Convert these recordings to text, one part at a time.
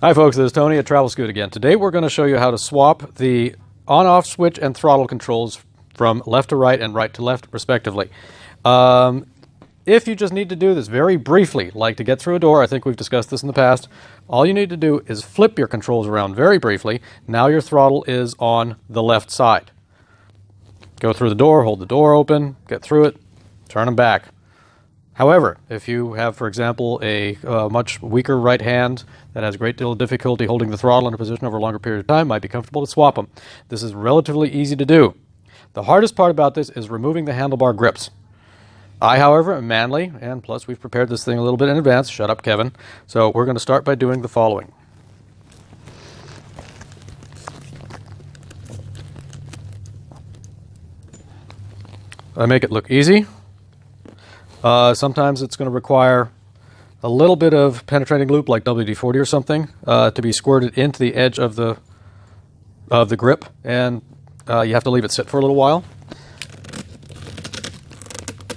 Hi folks, this is Tony at TravelScoot again. Today we're going to show you how to swap the on-off switch and throttle controls from left to right and right to left respectively. If you just need to do this very briefly, like to get through a door, I think we've discussed this in the past, all you need to do is flip your controls around very briefly. Now your throttle is on the left side. Go through the door, hold the door open, get through it, turn them back. However, if you have, for example, a much weaker right hand that has a great deal of difficulty holding the throttle in a position over a longer period of time, it might be comfortable to swap them. This is relatively easy to do. The hardest part about this is removing the handlebar grips. I, however, am manly, and plus we've prepared this thing a little bit in advance. Shut up, Kevin. So we're going to start by doing the following. I make it look easy. Sometimes it's going to require a little bit of penetrating loop like WD-40 or something to be squirted into the edge of the grip, and you have to leave it sit for a little while.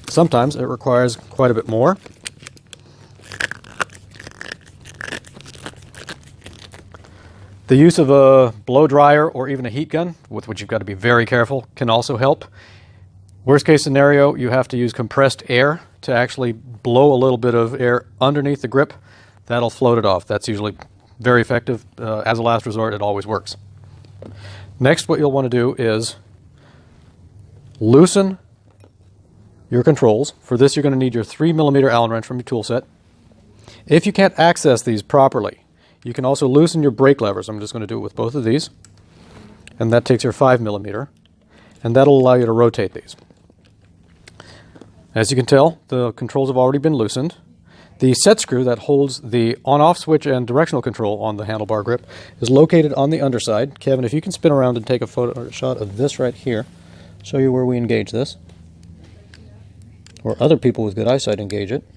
Sometimes it requires quite a bit more. The use of a blow dryer or even a heat gun, with which you've got to be very careful, can also help. Worst case scenario, you have to use compressed air to actually blow a little bit of air underneath the grip. That'll float it off. That's usually very effective. As a last resort, it always works. Next, what you'll want to do is loosen your controls. For this, you're going to need your 3mm Allen wrench from your tool set. If you can't access these properly, you can also loosen your brake levers. I'm just going to do it with both of these. And that takes your 5mm. And that'll allow you to rotate these. As you can tell, the controls have already been loosened. The set screw that holds the on-off switch and directional control on the handlebar grip is located on the underside. Kevin, if you can spin around and take a photo or a shot of this right here, show you where we engage this. Or other people with good eyesight engage it.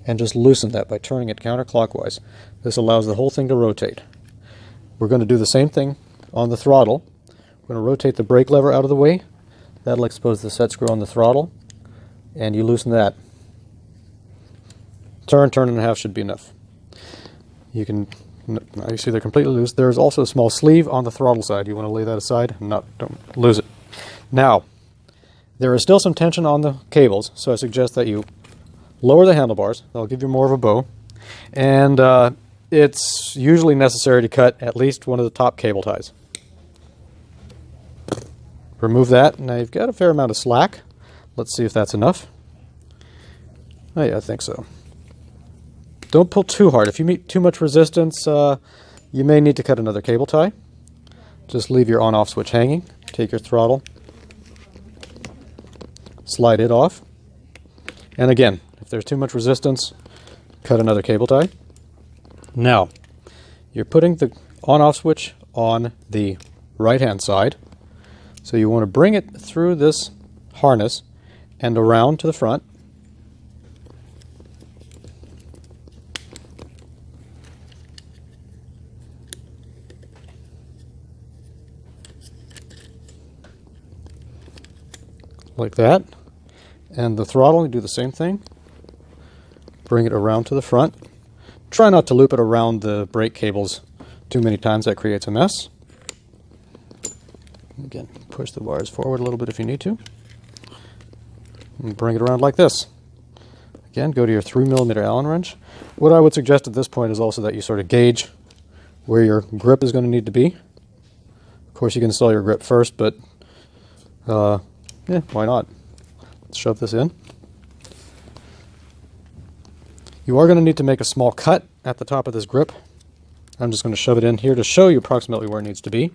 And just loosen that by turning it counterclockwise. This allows the whole thing to rotate. We're going to do the same thing on the throttle. We're going to rotate the brake lever out of the way. That'll expose the set screw on the throttle. And you loosen that. Turn and a half should be enough. You can, now you see they're completely loose. There's also a small sleeve on the throttle side. You want to lay that aside. Don't lose it. Now, there is still some tension on the cables, so I suggest that you lower the handlebars. That'll give you more of a bow. And it's usually necessary to cut at least one of the top cable ties. Remove that. Now you've got a fair amount of slack. Let's see if that's enough. Oh yeah, I think so. Don't pull too hard. If you meet too much resistance, you may need to cut another cable tie. Just leave your on-off switch hanging. Take your throttle. Slide it off. And again, if there's too much resistance, cut another cable tie. Now, you're putting the on-off switch on the right-hand side. So you want to bring it through this harness and around to the front. Like that. And the throttle, you do the same thing. Bring it around to the front. Try not to loop it around the brake cables too many times. That creates a mess. Again, push the wires forward a little bit if you need to. And bring it around like this. Again, go to your 3mm Allen wrench. What I would suggest at this point is also that you sort of gauge where your grip is going to need to be. Of course, you can install your grip first, but yeah, why not? Let's shove this in. You are going to need to make a small cut at the top of this grip. I'm just going to shove it in here to show you approximately where it needs to be.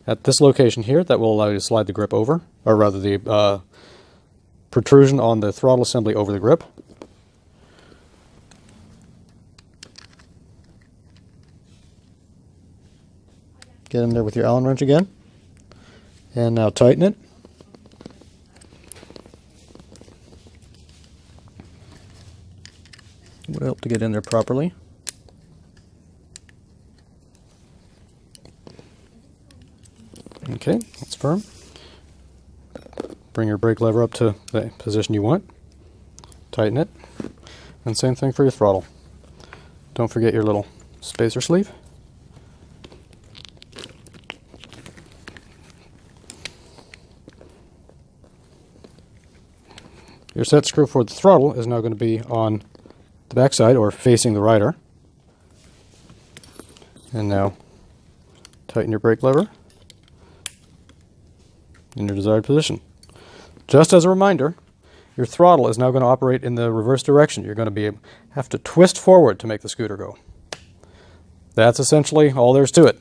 At this location here, that will allow you to slide the grip over, or rather the protrusion on the throttle assembly over the grip. Get in there with your Allen wrench again. And now tighten it. It will help to get in there properly. Okay, that's firm. Bring your brake lever up to the position you want. Tighten it. And same thing for your throttle. Don't forget your little spacer sleeve. Your set screw for the throttle is now going to be on the back side or facing the rider. And now tighten your brake lever in your desired position. Just as a reminder, your throttle is now going to operate in the reverse direction. You're going to have to twist forward to make the scooter go. That's essentially all there's to it.